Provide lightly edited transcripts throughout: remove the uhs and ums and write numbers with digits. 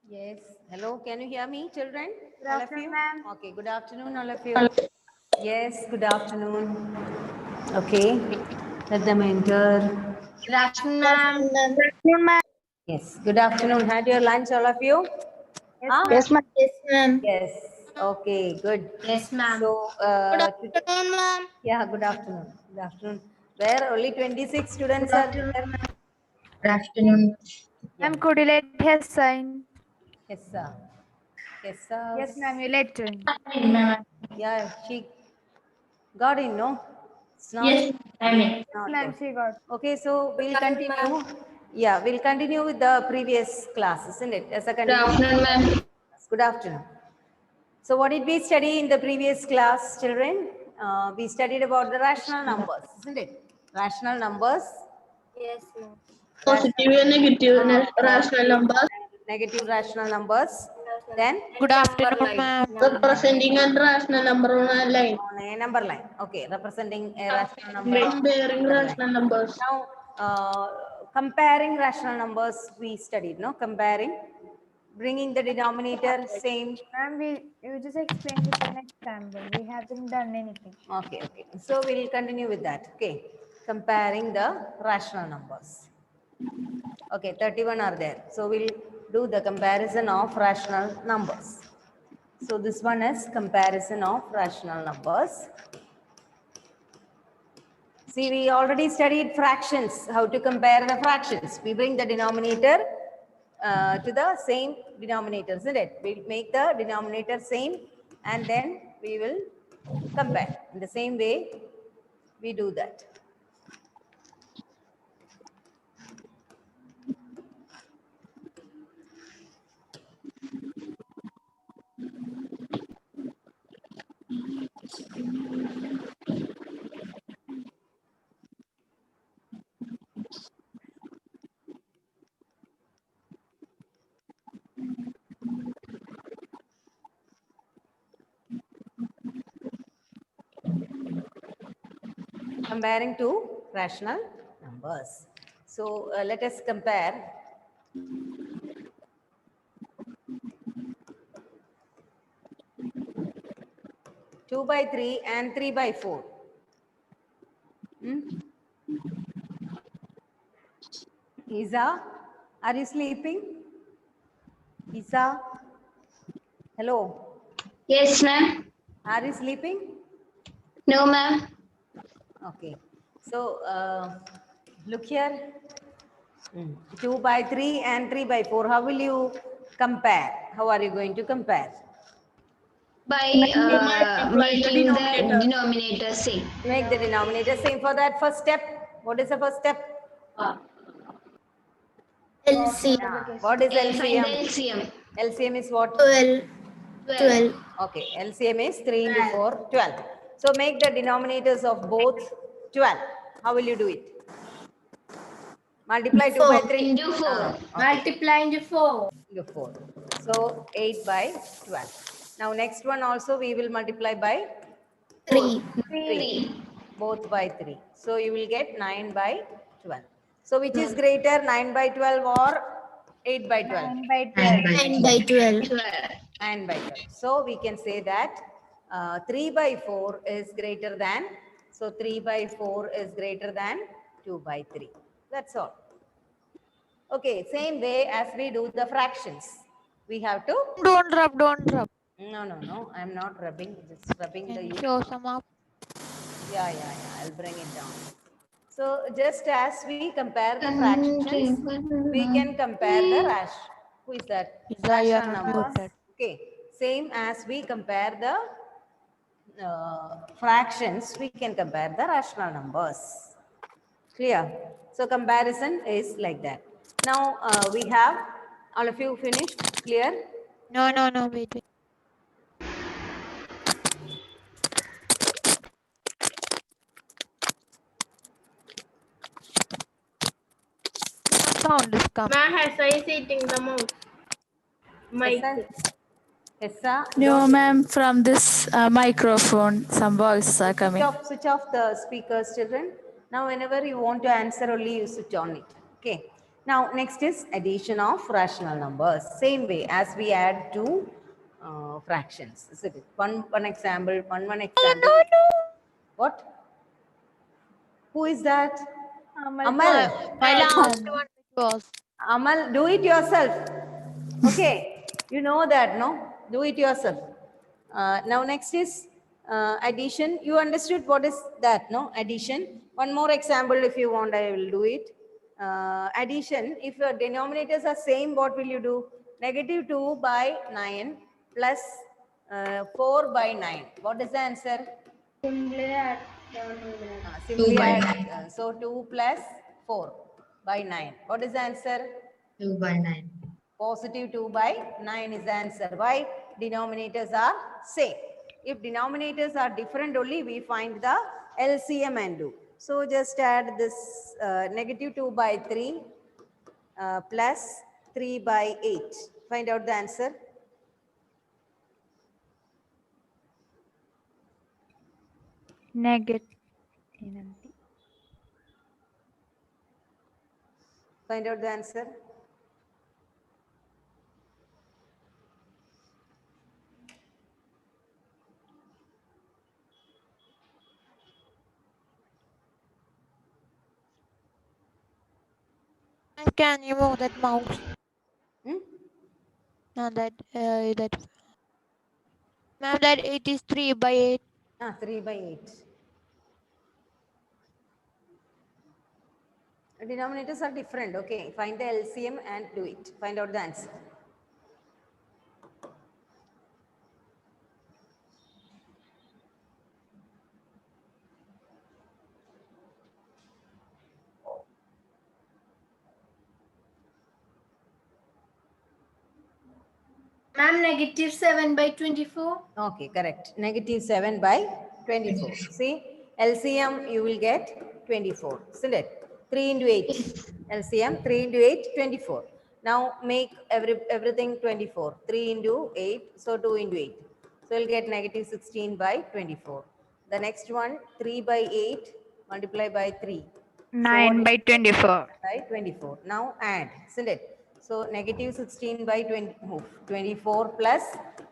Yes. Hello. Can you hear me, children? Good All of afternoon, you? ma'am. Okay. Good afternoon, all of you. Yes. Good afternoon. Okay. Let them enter. Good afternoon, ma'am. Good afternoon, ma'am. Yes. Good afternoon. Had your lunch, all of you? Yes, Huh? ma'am. Yes, ma'am. Yes, ma'am. Yes. Okay. Good. Yes, ma'am. So, Good today, afternoon, ma'am. yeah. Good afternoon. Good afternoon. Where only 26 Good students are afternoon, there? ma'am. Good afternoon. Yeah. Ma'am, could you let her sign? Yes, sir. Yes, sir. Yes, ma'am, you let her. Ma'am. Yeah. She got in. No. It's not. Yes, I'm in. Yes, Not ma'am, good. she got. Okay, so Good we'll afternoon, continue. ma'am. Yeah, we'll continue with the previous class, isn't it? As a Good continuation. afternoon, ma'am. Good afternoon. So what did we study in the previous class, children? We studied about the rational numbers, isn't it? Rational numbers. Yes, ma'am. Positive and negative rational Positive numbers and negative rational numbers. Then Good afternoon, ma'am. representing a rational number on a line. on a number line. Okay, representing a rational number on Comparing number line. rational numbers. Now, comparing rational numbers we studied, no? Comparing, bringing the denominator same. Ma'am, you just explained with an example. We haven't done anything. Okay, okay. So we'll continue with that. Okay, comparing the rational numbers. Okay, 31 are there. So we'll do the comparison of rational numbers. So this one is comparison of rational numbers. See, we already studied fractions, how to compare the fractions. We bring the denominator to the same denominator, isn't it? We'll make the denominator same and then we will compare. In the same way, we do that. Comparing two rational numbers. So let us compare 2 by 3 and 3 by 4. Hmm? Isa, are you sleeping? Isa, hello, Yes, ma'am. are you sleeping? No, ma'am. Okay. So look here. 2 by 3 and 3 by 4. How will you compare? How are you going to compare? By Multiply the making the denominator. denominator same. Make the denominator same. For that first step, what is the first step? LCM. What is Find the LCM? LCM. LCM is what? 12. 12. Okay, LCM is 3 into 4, 12. So make the denominators of both 12. How will you do it? Multiply 2 by 3. Into 4. Okay. Multiply into 4. Into 4. So 8 by 12. Now next one also we will multiply by 3. 3. Both by 3. So you will get 9 by 12. So which is greater, 9 by 12 or 8 by 12? 9 by 12. 9 by 12. 12. 9 by 12. So we can say that 3 by 4 is greater than, so 3 by 4 is greater than 2 by 3. That's all. Okay, same way as we do the fractions. We have to, Don't rub, don't rub. no, I'm not rubbing, just rubbing Can the, you show some up? yeah, I'll bring it down. So just as we compare the fractions, we can compare the who is that? Isa, you are Rational not numbers. muted. Okay, same as we compare the fractions, we can compare the rational numbers. Clear? So comparison is like that. Now we have, all of you finished? Clear? No, wait. Sound is coming. Ma has I eating the mouse. Mic. Hessa, No, ma'am, from this microphone, some voices are coming. switch off the speakers, children. Now, whenever you want to answer, only you switch on it. Okay. Now, next is addition of rational numbers. Same way as we add two fractions. Is it? One example, one example. What? Who is that? Amal. My last one was. Amal, do it yourself. Okay. You know that, no? Do it yourself. Now, next is addition. You understood what is that, no? Addition. One more example, if you want, I will do it. Addition, if your denominators are same, what will you do? Negative 2 by 9 plus 4 by 9. What is the answer? Simply add. So 2 plus 4 by 9. What is the answer? 2 by 9. Positive 2 by 9 is the answer. Why? Denominators are same. If denominators are different only, we find the LCM and do. So just add this negative 2 by 3 plus 3 by 8. Find out the answer. Negative. Find out the answer. Can you move that mouse? Hmm? No, that. Ma'am, that it is 3 by 8. 3 by 8. Denominators are different. Okay, find the LCM and do it. Find out the answer. Ma'am, negative 7 by 24. Okay, correct. Negative 7 by 24. See, LCM you will get 24, isn't it? 3 into 8. LCM 3 into 8, 24. Now make everything 24. 3 into 8, so 2 into 8. So you'll get negative 16 by 24. The next one, 3 by 8 multiply by 3. 9 by 24. By 24. Now add, isn't it? So negative 16 by 24 plus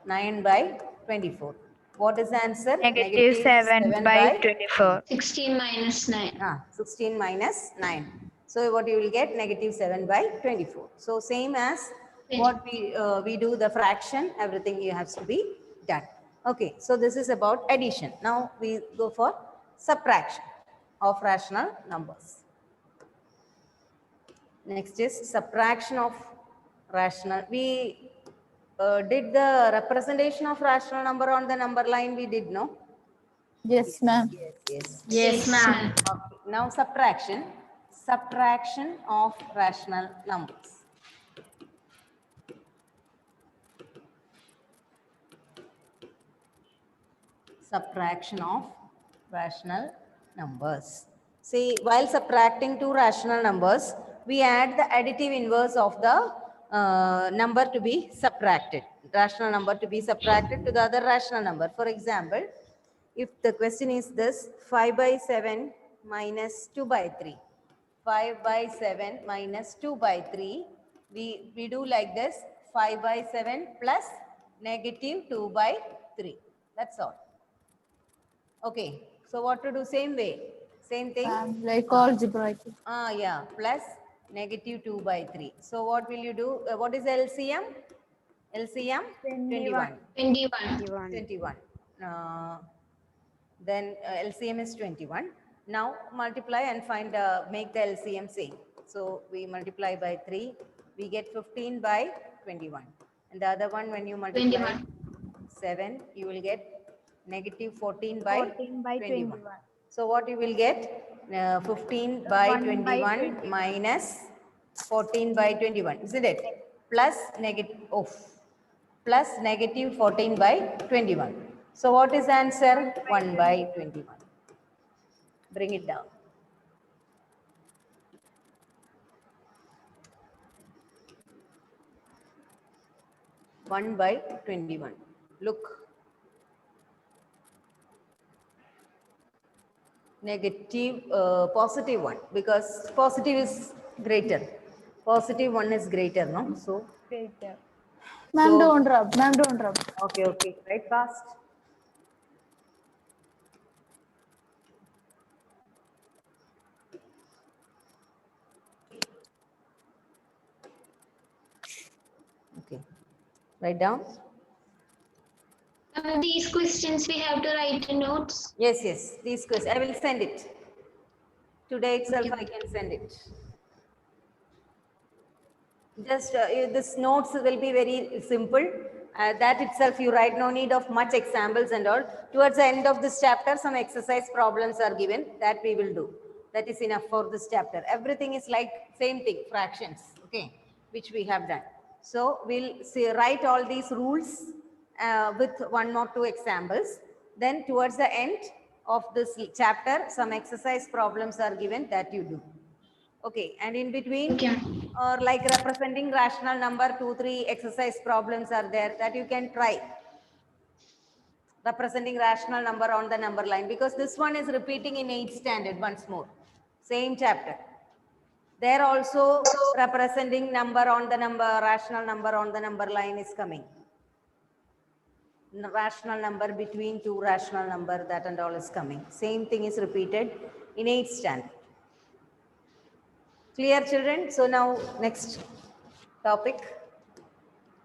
9 by 24. What is the answer? Negative 7 by 24. 16 minus 9. 16 minus 9. So what you will get? Negative 7 by 24. So same as what we do the fraction, everything you has to be done. Okay, so this is about addition. Now we go for subtraction of rational numbers. Next is subtraction of rational. We did the representation of rational number on the number line. We did, no? Yes, ma'am. Yes. Yes, ma'am. Okay. Now subtraction. Subtraction of rational numbers. Subtraction of rational numbers. See, while subtracting two rational numbers, we add the additive inverse of the number to be subtracted. Rational number to be subtracted to the other rational number. For example, if the question is this, 5 by 7 minus 2 by 3. 5 by 7 minus 2 by 3. We do like this, 5 by 7 plus negative 2 by 3. That's all. Okay, so what to do? Same way, same thing. Like algebraic. Yeah, plus negative 2 by 3. So what will you do? What is LCM? LCM 21. 21. 21. Then LCM is 21. Now multiply and find make the LCM same. So we multiply by 3, we get 15 by 21. And the other one, when you multiply 7, you will get negative 14 by 14 by 21. 21. So what you will get? 15 by 1 by 21 21. minus 14 by 21, isn't it? Plus negative 14 by 21. So what is the answer? 1 by 21. Bring it down. One by 21. Look. Negative, positive 1, because positive is greater. Positive 1 is greater, no? So, Greater. Ma'am, So- don't rub. Ma'am, don't rub. okay, okay. Write fast. Okay. Write down. These questions we have to write in notes. Yes, yes. These questions. I will send it. Today itself I can send it. Just this notes will be very simple. That itself you write, no need of much examples and all. Towards the end of this chapter, some exercise problems are given that we will do. That is enough for this chapter. Everything is like same thing, fractions, okay, which we have done. So we'll see, write all these rules with 1 or 2 examples. Then towards the end of this chapter, some exercise problems are given that you do. Okay, and in between, Okay. or like representing rational number, 2, 3 exercise problems are there that you can try. Representing rational number on the number line, because this one is repeating in 8th standard once more. Same chapter. There also representing number on the number, rational number on the number line is coming. Rational number between 2 rational number, that and all is coming. Same thing is repeated in 8th standard. Clear, children? So now next topic.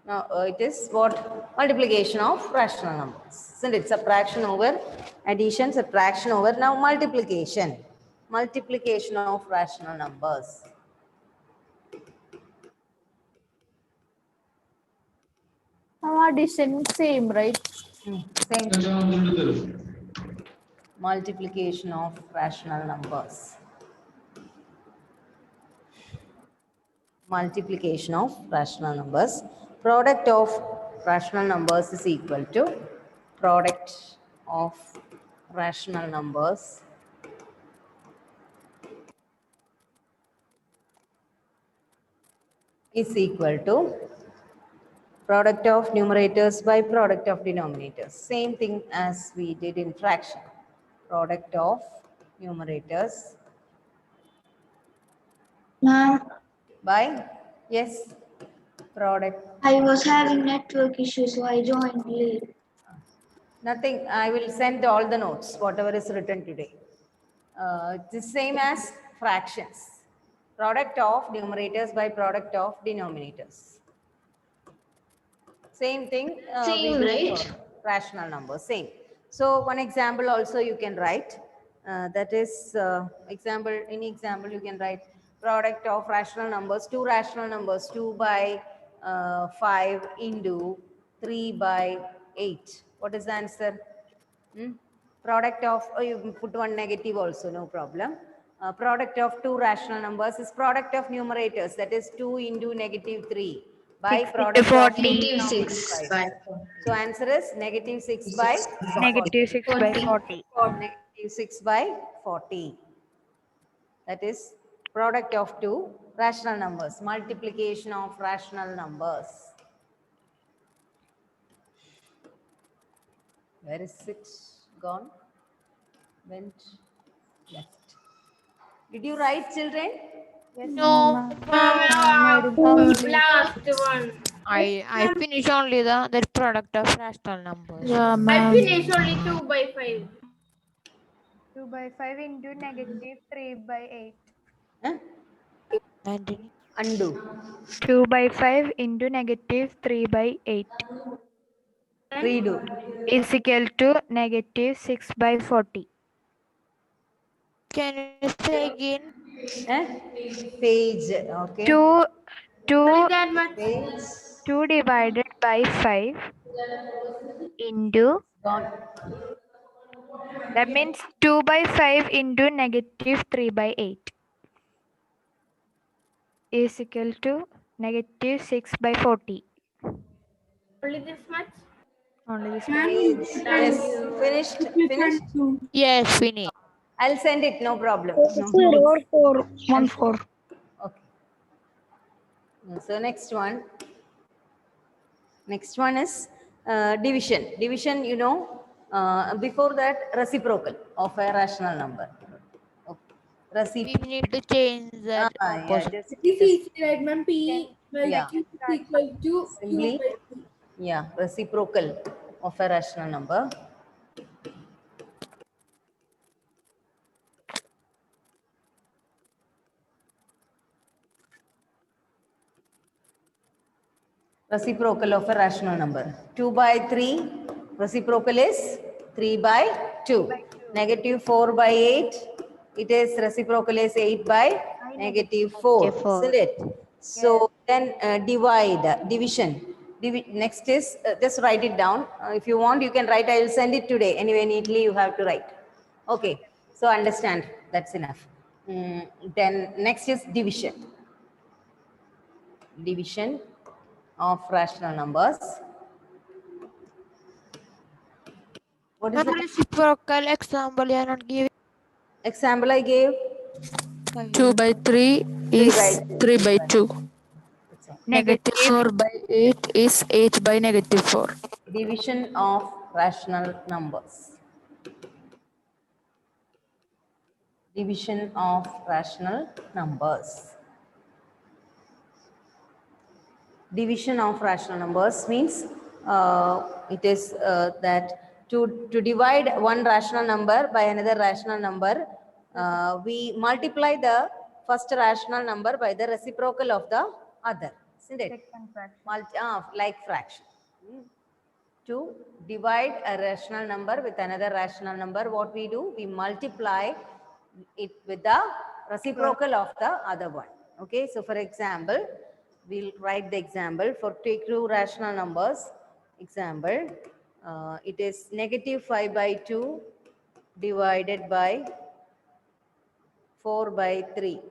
Now it is what? Multiplication of rational numbers. Isn't it? Subtraction over addition, subtraction over now multiplication. Multiplication of rational numbers. Addition, same, right? Same. Multiplication of rational numbers. Multiplication of rational numbers. Product of rational numbers is equal to product of rational numbers is equal to product of numerators by product of denominators. Same thing as we did in fraction. Product of numerators Ma'am, by, yes, product. I was having network issues, so I joined late. Nothing, I will send all the notes, whatever is written today. The same as fractions. Product of numerators by product of denominators. Same thing. Same, we do right? for rational numbers, same. So one example also you can write. That is example, any example you can write product of rational numbers, 2 rational numbers, 2 by 5 into 3 by 8. What is the answer? Product of, you put one negative also, no problem. Product of 2 rational numbers is product of numerators, that is 2 into negative 3 by product of Negative 6 by So answer is negative 6 by Negative 6 by 40. negative 6 by 40. That is product of 2 rational numbers, multiplication of rational numbers. Where is it gone? Went left. Did you write, children? No, Last one. I finish only that product of rational numbers. Yeah, I ma'am. finished only 2 by 5. 2 by 5 into negative 3 by 8. Huh? Anthony. Undo. 2 by 5 into negative 3 by 8 Redo. is equal to negative 6 by 40. Can you say again? Page. Okay. 2 That much. Page. 2 divided by 5 into, Gone. that means 2 by 5 into negative 3 by 8 is equal to negative 6 by 40. Only this much? Only this Page. Yes. Finished. Finished. Yes, finish. I'll send it. No problem. No. 4. Okay. So next one. Next one is division. Division, you know, before that reciprocal of a rational number. Okay. Reciprocal. We need to change that Yeah, opposite. just, It is easy, right, ma'am? P yeah, Q is equal to Q simply, by P. yeah, reciprocal of a rational number. Reciprocal of a rational number. 2 by 3, reciprocal is 3 by 2. Negative 4 by 8, it is reciprocal is 8 by negative 4, isn't it? So then division. Next is, just write it down. If you want, you can write, I will send it today. Anyway, neatly you have to write. Okay, so understand, that's enough. Then next is division. Division of rational numbers. What is Ma'am, the reciprocal example you are not giving. example I gave? 2 by 3 3 by is 3. 3 by 2. That's all. Negative Negative 4 by 8 is 8 by negative 4. Division of rational numbers. Division of rational numbers. Division of rational numbers means it is that to divide one rational number by another rational number, we multiply the first rational number by the reciprocal of the other, isn't it? Like fraction. To divide a rational number with another rational number, what we do? We multiply it with the reciprocal of the other one. Okay, so for example, we'll write the example for take two rational numbers. Example, it is negative 5 by 2 divided by 4 by 3.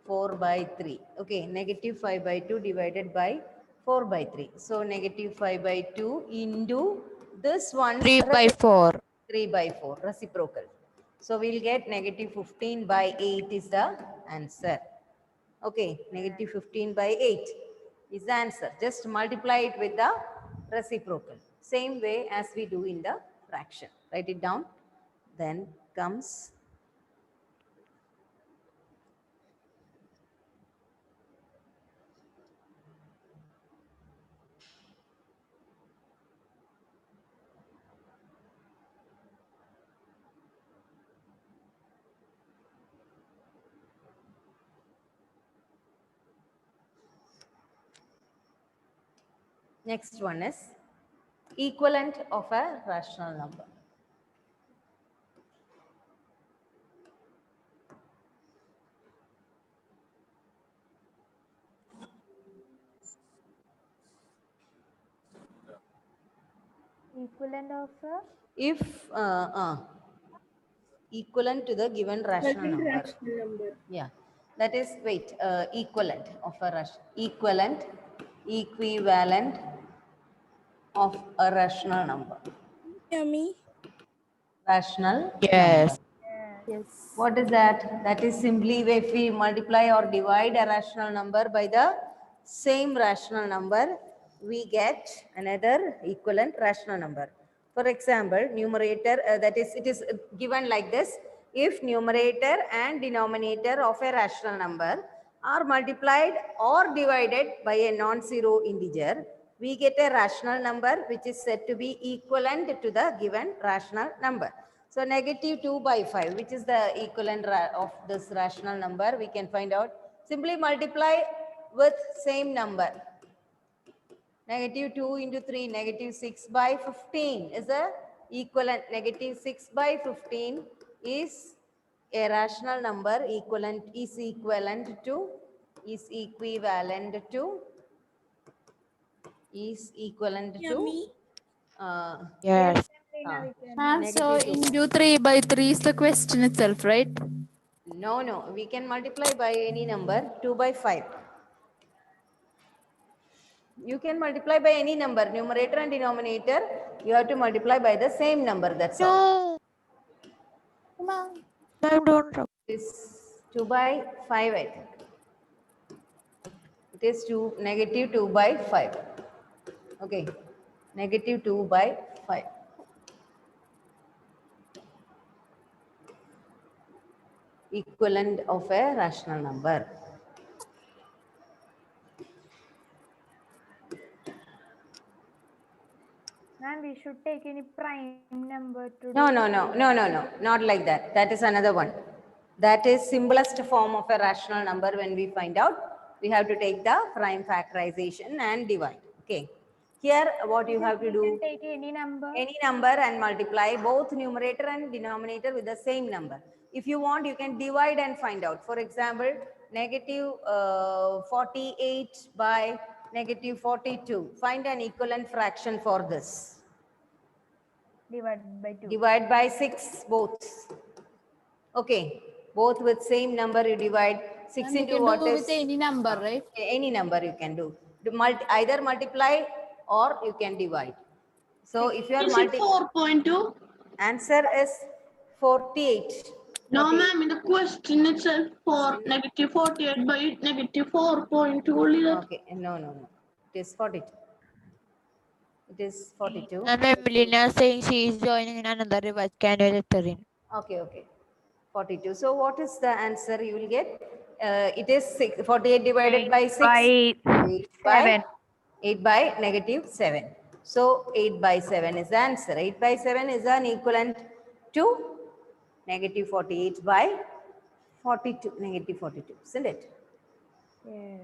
4 by 3. Okay, negative 5 by 2 divided by 4 by 3. So negative 5 by 2 into this one's 3 by 4. 3 by 4 reciprocal. So we'll get negative 15 by 8 is the answer. Okay, negative 15 by 8 is the answer. Just multiply it with the reciprocal. Same way as we do in the fraction. Write it down. Then comes next one is equivalent of a rational number. equivalent of a If equivalent to the given rational Second number. rational number. Yeah, that is, wait, equivalent of a equivalent of a rational number. Yummy. Rational number. Yes. yes. What is that? That is simply if we multiply or divide a rational number by the same rational number, we get another equivalent rational number. For example, numerator, that is, it is given like this. If numerator and denominator of a rational number are multiplied or divided by a non-zero integer, we get a rational number which is said to be equivalent to the given rational number. So negative 2 by 5, which is the equivalent of this rational number, we can find out. Simply multiply with same number. Negative 2 into 3, negative 6 by 15 is the equivalent. Negative 6 by 15 is a rational number is equivalent to Yes. Ma'am, so negative 2. into 3 by 3 is the question itself, right? No, we can multiply by any number. 2 by 5. You can multiply by any number. Numerator and denominator, you have to multiply by the same number. That's all. No. Ma'am, don't. It is 2 by 5, I think. It is negative 2 by 5. Okay. Negative 2 by 5. equivalent of a rational number. Ma'am, we should take any prime number to No, do no, no, no, no, no, not like that. That is another one. That is simplest form of a rational number. When we find out, we have to take the prime factorization and divide. Okay. Here, what you have to We do, can take any number. any number and multiply both numerator and denominator with the same number. If you want, you can divide and find out. For example, negative 48 by negative 42. Find an equivalent fraction for this. Divided by 2. Divide by 6 both. Okay, both with same number you divide. 6 into what is? with any number, right? Any number you can do. Either multiply or you can divide. So if you are Is it 4.2? answer is 48. No, 48. ma'am. In the question itself, for negative 48 by negative 4.2 only that. Okay, no, no, no. It is 42. It is 42. And Melina saying she is joining in another revise. Can you let her in? Okay, okay. 42. So what is the answer you will get? It is 48 divided by 6. By 8 by 7. 8 by negative 7. So 8 by 7 is the answer. 8 by 7 is an equivalent to negative 48 by 42. Negative 42, isn't it? Yes.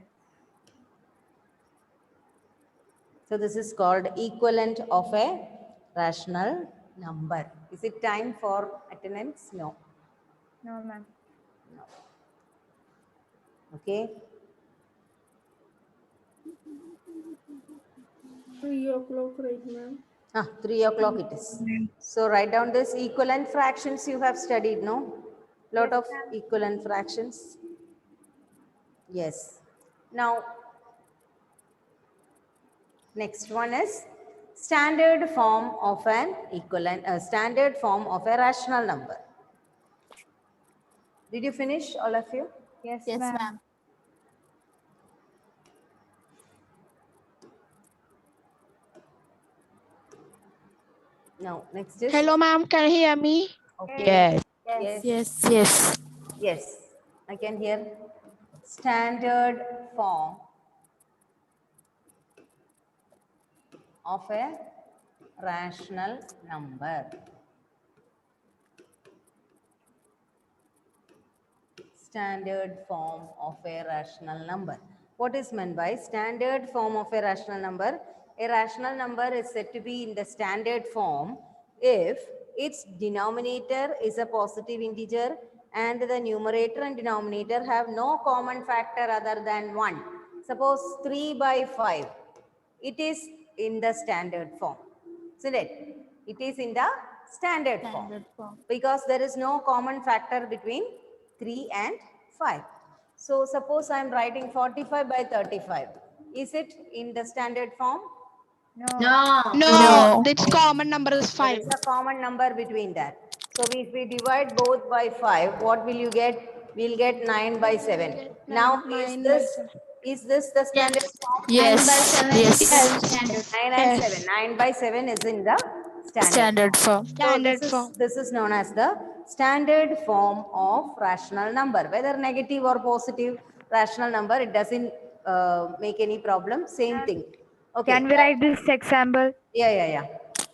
So this is called equivalent of a rational number. Is it time for attendance? No. No, ma'am. Okay. 3 o'clock, right, ma'am? 3 o'clock it is. So write down this equivalent fractions you have studied, no? Lot of equivalent fractions. Yes. Now, next one is standard form of an equivalent, standard form of a rational number. Did you finish, all of you? Yes, Yes, ma'am. ma'am. Now, next is. Hello, ma'am. Can you hear me? Okay. Yes. Yes. Yes, yes. Yes. I can hear. Standard form of a rational number. Standard form of a rational number. What is meant by standard form of a rational number? A rational number is said to be in the standard form if its denominator is a positive integer and the numerator and denominator have no common factor other than 1. Suppose 3 by 5. It is in the standard form. Isn't it? It is in the standard form because there is no common factor between 3 and 5. So suppose I am writing 45 by 35. Is it in the standard form? No. No. Its common number is There 5. is a common number between that. So if we divide both by 5, what will you get? We'll get 9 by 7. Now is this the standard form? Yes, yes. 9 and 7. 9 by 7 is in the Standard form. So this is known as the standard form of rational number. Whether negative or positive rational number, it doesn't make any problem. Same thing. Okay. Can we write this example? Yeah.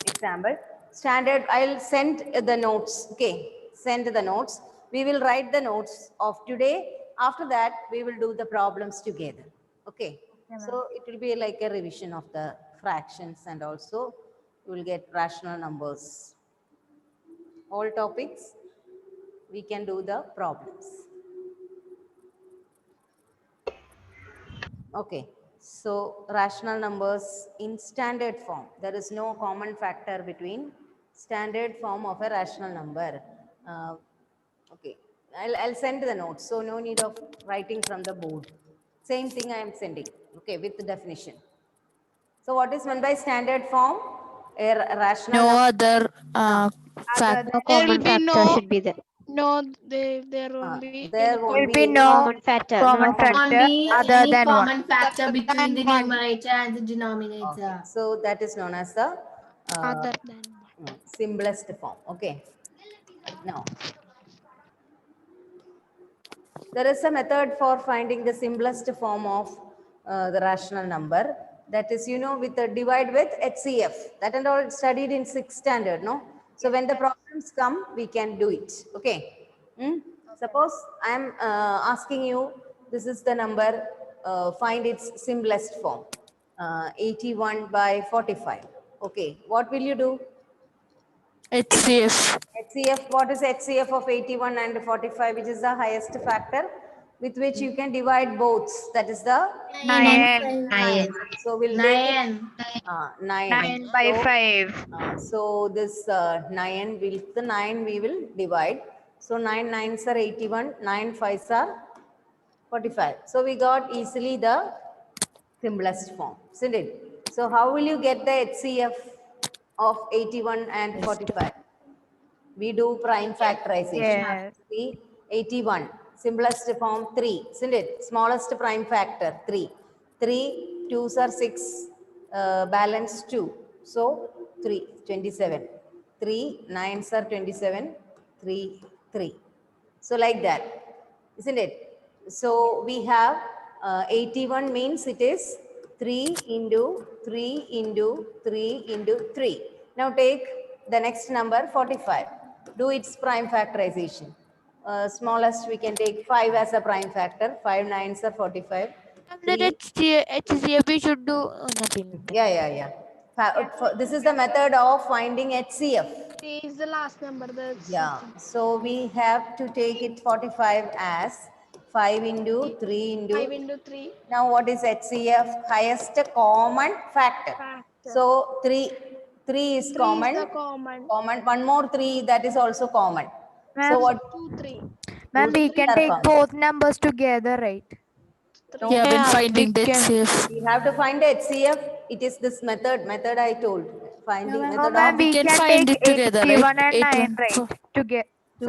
Example. Standard, I'll send the notes. Okay. Send the notes. We will write the notes of today. After that, we will do the problems together. Okay. So it will be like a revision of the fractions and also you will get rational numbers. All topics, we can do the problems. Okay. So rational numbers in standard form. There is no common factor between standard form of a rational number. Okay. I'll send the notes. So no need of writing from the board. Same thing I am sending. Okay, with the definition. So what is meant by standard form? A rational No number. other fact. No common factor should be there. No, there won't be There any won't Will be be any no common factor. common factor other Any than 1. common factor between the One. numerator and the denominator. So that is known as the Other than one. simplest form. Okay. Now, There is a method for finding the simplest form of the rational number. That is, with the divide with HCF. That and all studied in 6th standard, no? So when the problems come, we can do it. Okay. Suppose I am asking you, this is the number, find its simplest form. 81 by 45. Okay. What will you do? HCF. HCF, what is HCF of 81 and 45, which is the highest factor with which you can divide both? That is the 9. 9. So we'll take it, 9. 9 by So, 5. so this 9, with the 9 we will divide. So 9 9s are 81, 9 5s are 45. So we got easily the simplest form, isn't it? So how will you get the HCF of 81 and 45? We do prime factorization. Yes. See, 81, simplest form 3, isn't it? Smallest prime factor 3. 3, 2s are 6, balance 2. So 3, 27. 3, 9s are 27, 3, 3. So like that, isn't it? So we have 81 means it is 3 into 3 into 3 into 3. Now take the next number 45. Do its prime factorization. Smallest we can take 5 as a prime factor. 5 9s are 45. That HCF we should do nothing. Yeah. This is the method of finding HCF. 3 is the last number. That's Yeah, so we have to take it 45 as 5 into 3 into. 5 into 3. Now what is HCF? Highest common factor. So 3 is common. The common. Common. One more 3, that is also common. So Ma'am, what? 2, 3. ma'am, we Two can are take common. both numbers together, right? No, Yeah, when Yeah, finding the we can. HCF. we have to find the HCF. It is this method I told. Finding Oh, method ma'am, of we can can find take it together, right? 81 and 9, 81. right? together. We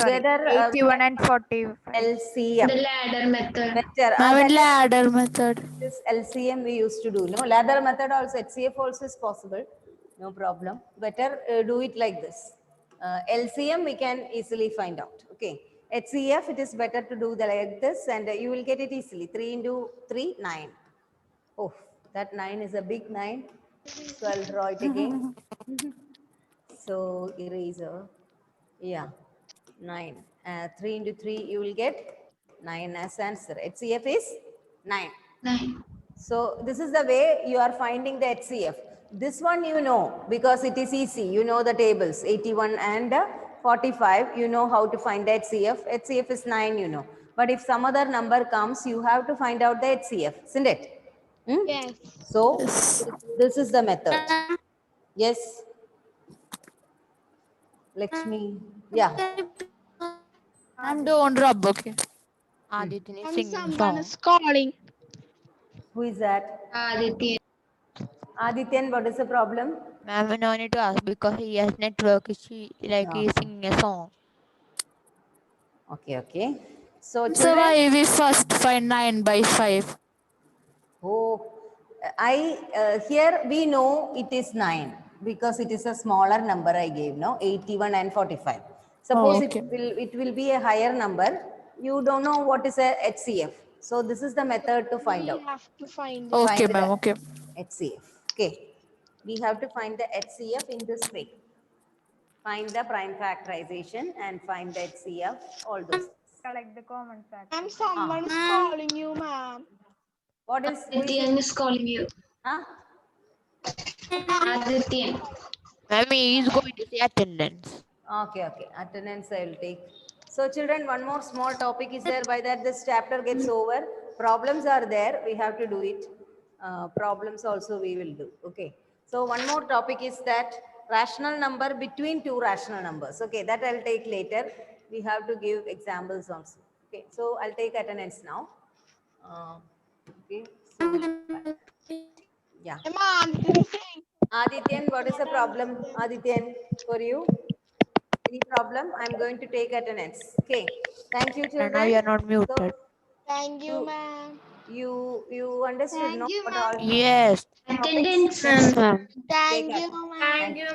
81 can and 45. LCM. The ladder method. Method. Ma'am, That in ladder method. this LCM we used to do. No, ladder method also, HCF also is possible. No problem. Better do it like this. LCM we can easily find out. Okay. HCF, it is better to do the like this, and you will get it easily. 3 into 3, 9. Oh, that 9 is a big 9. So I'll draw it again. So eraser. Yeah. 9. 3 into 3, you will get 9 as answer. HCF is 9. 9. So this is the way you are finding the HCF. This one you know because it is easy. You know the tables 81 and 45. You know how to find the HCF. HCF is 9, you know. But if some other number comes, you have to find out the HCF, isn't it? Yes. So Yes. this is the method. Yes. Lakshmi. Yeah. I'm don't rub, okay. Aditya is And singing someone song. is calling. Who is that? Aditya. Adityan, what is the problem? Ma'am, we no need to ask because he has network issue. Like Yeah. he is singing a song. Okay. So So children, why we first find 9 by 5? here we know it is 9 because it is a smaller number I gave, no? 81 and 45. Suppose okay. it will be a higher number. You don't know what is a HCF. So this is the method to find out. We have to find it. Okay, Find ma'am, the okay. HCF. Okay. We have to find the HCF in this way. Find the prime factorization and find the HCF, all those. Collect the common factor. And someone is calling you, ma'am. What is, who is Aditya it? is calling you. Huh? Aditya. Ma'am, he is going to say attendance. Okay. Attendance I will take. So children, one more small topic is there. By that this chapter gets over. Problems are there. We have to do it. Problems also we will do. Okay. So one more topic is that rational number between two rational numbers. Okay. That I'll take later. We have to give examples also. Okay. So I'll take attendance now. Okay. So, yeah. Ma'am, this is saying. Adityan, what is the problem? Adityan, for you? Any problem? I'm going to take attendance. Okay. Thank you, And children. now you are not muted. So, Thank you, ma'am. you understood, Thank no? you, What ma'am. all Yes. Attendance. Ma'am. Thank Take you, it. ma'am. Thank you.